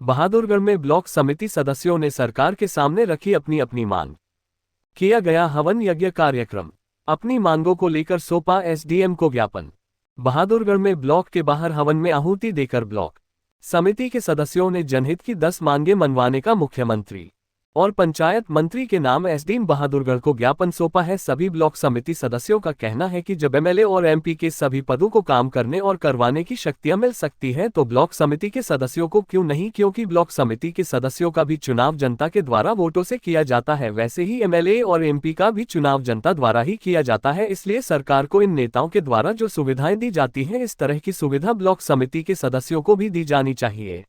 बहादुरगढ़ में ब्लॉक समिति सदस्यों ने सरकार के सामने रखी अपनी अपनी मांग। किया गया हवन यज्ञ कार्यक्रम। अपनी मांगों को लेकर सौंपा एसडीएम को ज्ञापन। बहादुरगढ़ में ब्लॉक के बाहर हवन में आहुति देकर ब्लॉक समिति के सदस्यों ने जनहित की 10 मांगे मनवाने का मुख्यमंत्री और पंचायत मंत्री के नाम एसडीएम बहादुरगढ़ को ज्ञापन सौंपा है। सभी ब्लॉक समिति सदस्यों का कहना है कि जब एमएलए और एमपी के सभी पदों को काम करने और करवाने की शक्तियां मिल सकती हैं तो ब्लॉक समिति के सदस्यों को क्यों नहीं, क्योंकि ब्लॉक समिति के सदस्यों का भी चुनाव जनता के द्वारा वोटों से किया जाता है। वैसे ही एमएलए और एमपी का भी चुनाव जनता द्वारा ही किया जाता है, इसलिए सरकार को इन नेताओं के द्वारा जो सुविधाएं दी जाती हैं इस तरह की सुविधा ब्लॉक समिति के सदस्यों को भी दी जानी चाहिए।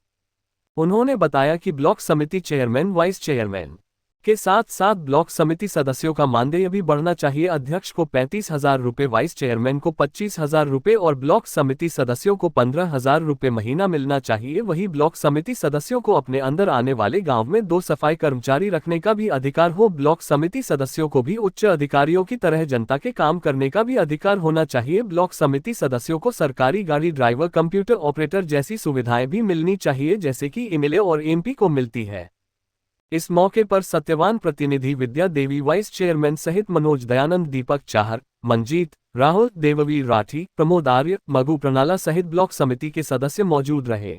उन्होंने बताया कि ब्लॉक समिति चेयरमैन, वाइस चेयरमैन के साथ साथ ब्लॉक समिति सदस्यों का मानदेय भी बढ़ना चाहिए। अध्यक्ष को 35,000 रुपये, वाइस चेयरमैन को 25,000 रुपये और ब्लॉक समिति सदस्यों को 15,000 रुपये महीना मिलना चाहिए। वही ब्लॉक समिति सदस्यों को अपने अंदर आने वाले गांव में 2 सफाई कर्मचारी रखने का भी अधिकार हो। ब्लॉक समिति सदस्यों को भी उच्च अधिकारियों की तरह जनता के काम करने का भी अधिकार होना चाहिए। ब्लॉक समिति सदस्यों को सरकारी गाड़ी ड्राइवर, कंप्यूटर ऑपरेटर जैसी सुविधाएं भी मिलनी चाहिए जैसे कि एमएलए और एमपी को मिलती है। इस मौके पर सत्यवान प्रतिनिधि विद्या देवी, वाइस चेयरमैन सहित मनोज दयानंद, दीपक चाहर, मंजीत, राहुल, देववीर राठी, प्रमोद आर्य, मगु प्रणाला सहित ब्लॉक समिति के सदस्य मौजूद रहे।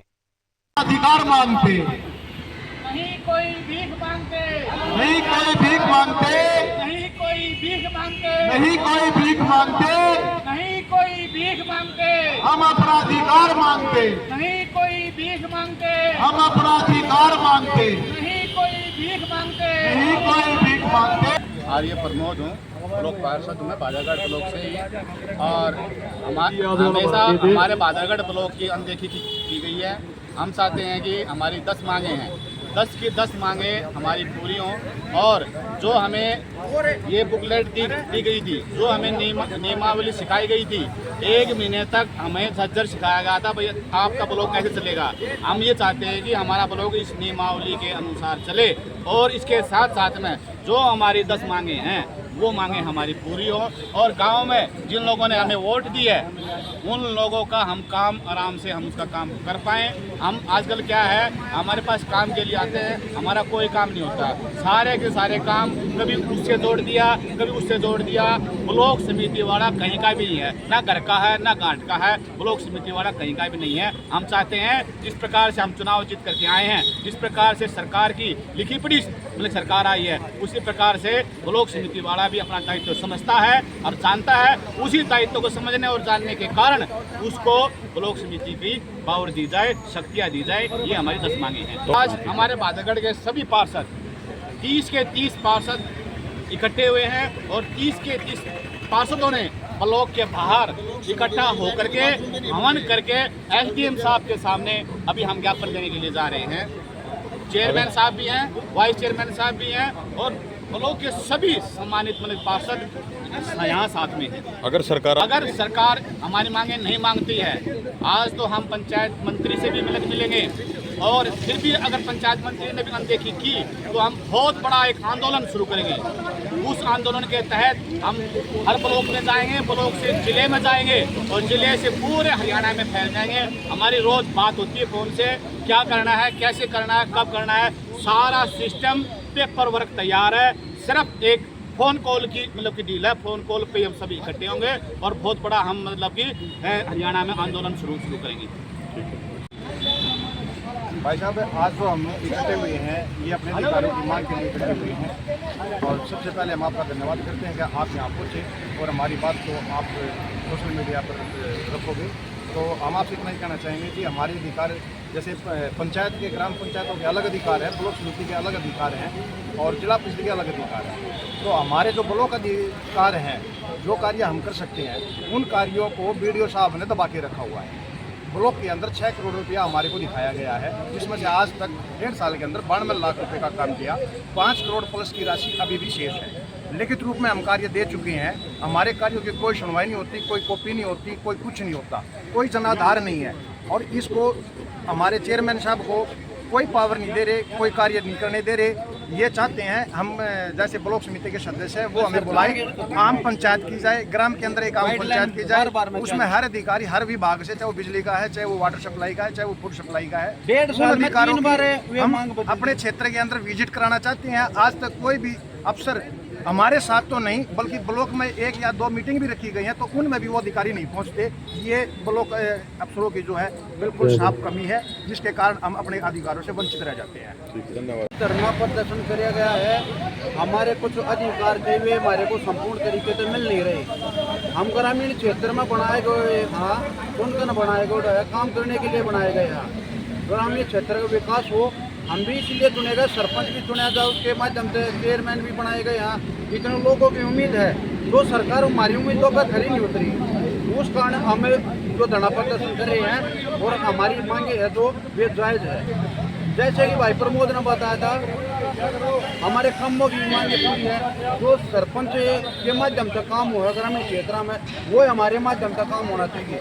अधिकार मांगते, नहीं कोई भीख मांगते, नहीं कोई भीख मांगते, नहीं कोई भीख मांगते, नहीं कोई भीख मांगते, नहीं कोई भीख मांगते, हम अपना अधिकार मांगते, नहीं कोई भीख मांगते, हम अपना अधिकार मांगते, नहीं कोई भीख मांगते, नहीं कोई भीख मांगते। आर्य प्रमोद हूँ, ब्लॉक पार्षद हूँ मैं बादरगढ़ ब्लॉक से ही। और हमेशा हमारे बादरगढ़ ब्लॉक की अनदेखी की गई है। हम चाहते हैं कि हमारी 10 मांगे हैं, 10 की 10 मांगे हमारी पूरी हों। और जो हमें ये बुकलेट दी गई थी, जो हमें नियमावली सिखाई गई थी, 1 महीने तक हमें झज्जर सिखाया गया था, भाई आपका ब्लॉक कैसे चलेगा। हम ये चाहते हैं कि हमारा ब्लॉक इस नियमावली के अनुसार चले और इसके साथ साथ में जो हमारी 10 मांगे हैं वो मांगे हमारी पूरी हो। और गांव में जिन लोगों ने हमें वोट दी है उन लोगों का हम काम आराम से हम उसका काम कर पाएँ। हम आजकल क्या है, हमारे पास काम के लिए आते हैं, हमारा कोई काम नहीं होता, सारे के सारे काम कभी उससे जोड़ दिया, कभी उससे जोड़ दिया। ब्लॉक समिति वाला कहीं का भी नहीं है, ना घर का है ना घाट का है, ब्लॉक समिति वाला कहीं का भी नहीं है। हम चाहते हैं जिस प्रकार से हम चुनाव जीत करके आए हैं, जिस प्रकार से सरकार की लिखी पढ़ी मतलब सरकार आई है, उसी प्रकार से ब्लॉक समिति वाला भी अपना दायित्व समझता है और जानता है। उसी दायित्व को समझने और जानने के कारण उसको ब्लॉक समिति की पावर दी जाए, शक्तियाँ दी जाए। ये हमारी 10 मांगे हैं। तो आज हमारे बादरगढ़ के सभी पार्षद 30 के 30 पार्षद इकट्ठे हुए हैं और 30 के 30 पार्षदों ने ब्लॉक के बाहर इकट्ठा होकर के हवन करके एसडीएम साहब के सामने अभी हम ज्ञापन देने के लिए जा रहे हैं। चेयरमैन साहब भी हैं, वाइस चेयरमैन साहब भी हैं और ब्लॉक के सभी सम्मानित पार्षद यहाँ साथ में हैं। अगर सरकार हमारी मांगे नहीं मांगती है, आज तो हम पंचायत मंत्री से भी मिलेंगे और फिर भी अगर पंचायत मंत्री ने भी अनदेखी की तो हम बहुत बड़ा एक आंदोलन शुरू करेंगे। उस आंदोलन के तहत हम हर ब्लॉक में जाएंगे, ब्लॉक से जिले में जाएंगे और जिले से पूरे हरियाणा में फैल जाएंगे। हमारी रोज बात होती है फोन से, क्या करना है, कैसे करना है, कब करना है, सारा सिस्टम पेपर वर्क तैयार है। सिर्फ एक फ़ोन कॉल की की डील है, फ़ोन कॉल पे हम सभी इकट्ठे होंगे और बहुत बड़ा हम हरियाणा में आंदोलन शुरू करेंगे। भाई साहब, आज जो हम इकट्ठे हुए हैं ये अपने अधिकारों की मांग के लिए इकट्ठे हुए हैं और सबसे पहले हम आपका धन्यवाद करते हैं कि आप यहाँ पहुँचे और हमारी बात को आप सोशल मीडिया पर रखोगे। तो हम आपसे इतना ही कहना चाहेंगे कि हमारे अधिकार जैसे पंचायत के, ग्राम पंचायतों के अलग अधिकार हैं, ब्लॉक समिति के अलग अधिकार हैं और जिला परिषद के अलग अधिकार हैं। तो हमारे जो ब्लॉक अधिकार हैं, जो कार्य हम कर सकते हैं, उन कार्यों को बीडीओ साहब ने दबा के रखा हुआ है। ब्लॉक के अंदर 6 करोड़ रुपया हमारे को दिखाया गया है, जिसमें से आज तक 1.5 साल के अंदर 92 लाख रुपए का काम किया। 5 करोड़ प्लस की राशि अभी भी शेष है। लिखित रूप में हम कार्य दे चुके हैं, हमारे कार्यों की कोई सुनवाई नहीं होती, कोई कॉपी नहीं होती, कोई कुछ नहीं होता, कोई जनाधार नहीं है। और इसको हमारे चेयरमैन साहब को कोई पावर नहीं दे रहे, कोई कार्य नहीं करने दे रहे। ये चाहते हैं हम जैसे ब्लॉक समिति के सदस्य हैं वो हमें बुलाएं, आम पंचायत की जाए, ग्राम के अंदर एक आम पंचायत की जाए, उसमें हर अधिकारी हर विभाग से, चाहे वो बिजली का है, चाहे वो वाटर सप्लाई का है, चाहे वो फूड सप्लाई का है, 1.5 साल में 3 बार हम अपने क्षेत्र के अंदर विजिट कराना चाहते हैं। आज तक कोई भी अफसर हमारे साथ तो नहीं, बल्कि ब्लॉक में 1 या 2 मीटिंग भी रखी गई है तो उनमें भी वो अधिकारी नहीं पहुंचते। ये ब्लॉक अफसरों की जो है बिल्कुल साफ कमी है, जिसके कारण हम अपने अधिकारों से वंचित रह जाते हैं। धरना प्रदर्शन किया गया है, हमारे कुछ अधिकार थे वे हमारे को संपूर्ण तरीके से मिल नहीं रहे। हम ग्रामीण क्षेत्र में बनाए गए हाँ उनका बनाए गए काम करने के लिए बनाए गए हैं, ग्रामीण क्षेत्र का विकास हो, हम भी इसलिए चुने गए, सरपंच भी चुना गया, उसके माध्यम से चेयरमैन भी बनाए गए यहाँ। इतने लोगों की उम्मीद है तो सरकार हमारी उम्मीदों पर खरी नहीं उतरी, उस कारण हमें जो धरना प्रदर्शन कर रहे हैं और हमारी मांगे है जो वे जायज़ है। जैसे कि भाई प्रमोद ने बताया था, हमारे कामों की मांगे पूरी है, जो सरपंच के माध्यम से काम हुआ ग्रामीण क्षेत्र में वो हमारे माध्यम से काम होना चाहिए,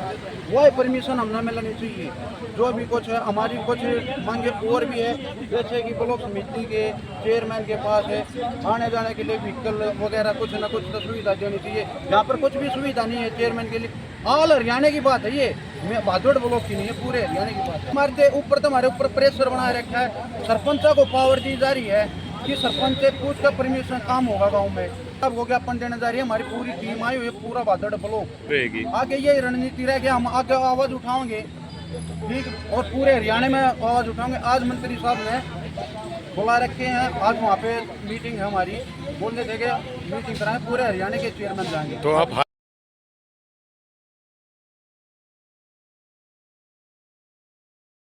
वो परमिशन हमें मिलनी चाहिए। जो भी कुछ है हमारी कुछ मांगे और भी है, जैसे कि ब्लॉक समिति के चेयरमैन के पास है आने जाने के लिए व्हीकल वगैरह कुछ ना कुछ तो सुविधा देनी चाहिए। यहाँ पर कुछ भी सुविधा नहीं है चेयरमैन के लिए। ऑल हरियाणा की बात है, ये मैं भादोड़ ब्लॉक की नहीं है, पूरे हरियाणा की बात है। हमारे ऊपर तो हमारे ऊपर प्रेशर बनाए रखा है, सरपंचों को पावर दी जा रही है कि सरपंच से पूछ कर परमिशन काम होगा गाँव में। अब हो गया अपन देने जा रही है, हमारी पूरी टीम आई हुई है, पूरा भादोड़ ब्लॉक आगे यही रणनीति रह गया, हम आगे आवाज़ उठाएंगे ठीक, और पूरे हरियाणा में आवाज़ उठाएंगे। आज मंत्री साहब ने बुला रखे हैं, आज वहाँ पे मीटिंग है हमारी, बोलने देंगे मीटिंग कराएं, पूरे हरियाणा के चेयरमैन जाएंगे। तो आप